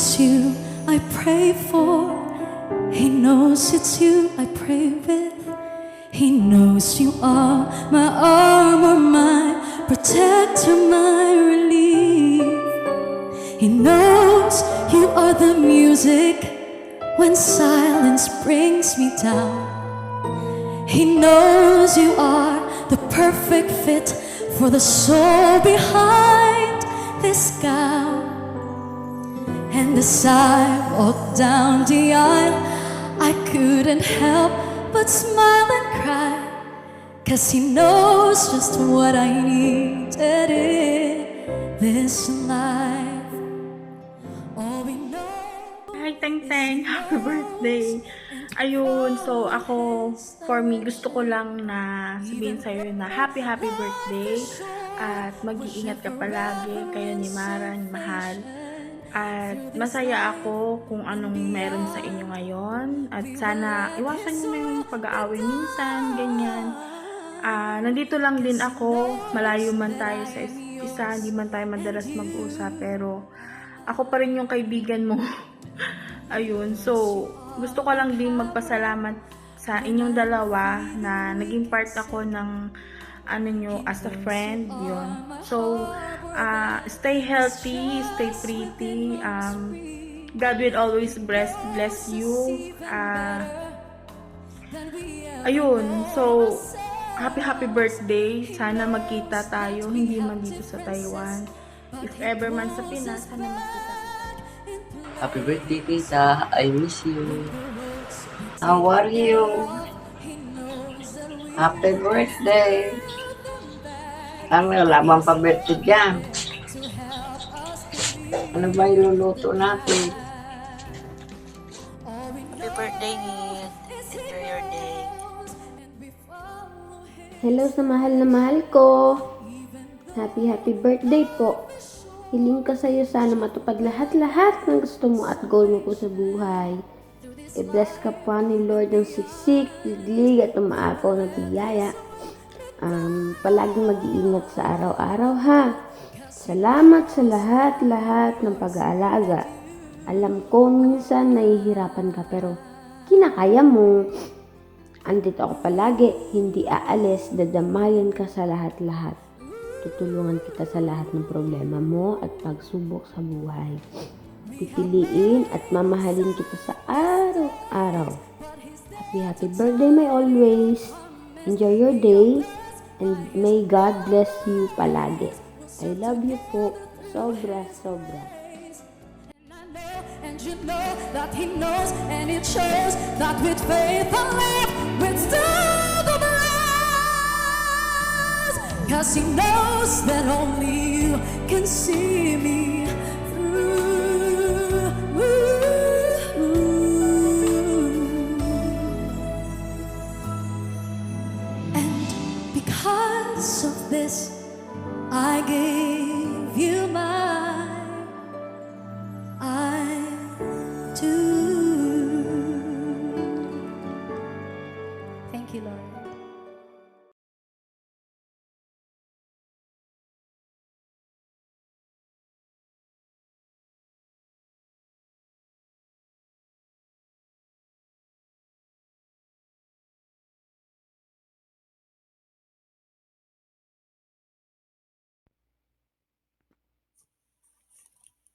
it's you I pray for. He knows it's you I pray with. He knows you are my armor, my protector, my relief. He knows you are the music when silence brings me down. He knows you are the perfect fit for the soul behind this gown. And as I walked down the aisle, I couldn't help but smile and cry, 'cause he knows just what I needed in this life. All we know. Hi, Teng Teng! Happy birthday! Ayun, so ako, for me, gusto ko lang na sabihin sa'yo na happy birthday at mag-iingat ka palagi kayo ni Mara, ni Mahal. At masaya ako kung anong meron sa inyo ngayon at sana iwasan nyo na yung pag-aaway minsan, ganyan. Nandito lang din ako, malayo man tayo sa isa, hindi man tayo madalas mag-usap, pero ako pa rin yung kaibigan mo. Ayun, so gusto ko lang din magpasalamat sa inyong dalawa na naging part ako ng ano nyo as a friend, yun. So stay healthy, stay pretty, God will always bless you. Ayun, so happy birthday, sana magkita tayo, hindi man dito sa Taiwan, if ever man sa Pinas, sana magkita tayo. Happy birthday, tita. I miss you. How are you? Happy birthday. Wala bang pa-birthday dyan? Ano ba iluluto natin? Happy birthday, Ngid. Enjoy your day. Hello sa mahal na mahal ko. Happy birthday po. Hiling ko sa'yo sana matupad lahat-lahat ng gusto mo at goal mo po sa buhay. I-bless ka pa ni Lord ng siksik, liglig at umaapaw na biyaya. Palaging mag-iingat sa araw-araw ha. Salamat sa lahat-lahat ng pag-aalaga. Alam ko minsan nahihirapan ka pero kinakaya mo. Andito ako palagi, hindi aalis, dadamayan ka sa lahat-lahat. Tutulungan kita sa lahat ng problema mo at pagsubok sa buhay. Pipiliin at mamahalin kita sa araw-araw. Happy birthday, my always. Enjoy your day and may God bless you palagi. I love you po. Sobra. And you know that he knows, and it shows that with faith and love, with struggle rise. 'Cause he knows that only you can see me through. And because of this, I gave you my I do. Thank you, Lord.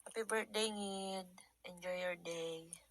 Happy birthday, Ngid. Enjoy your day.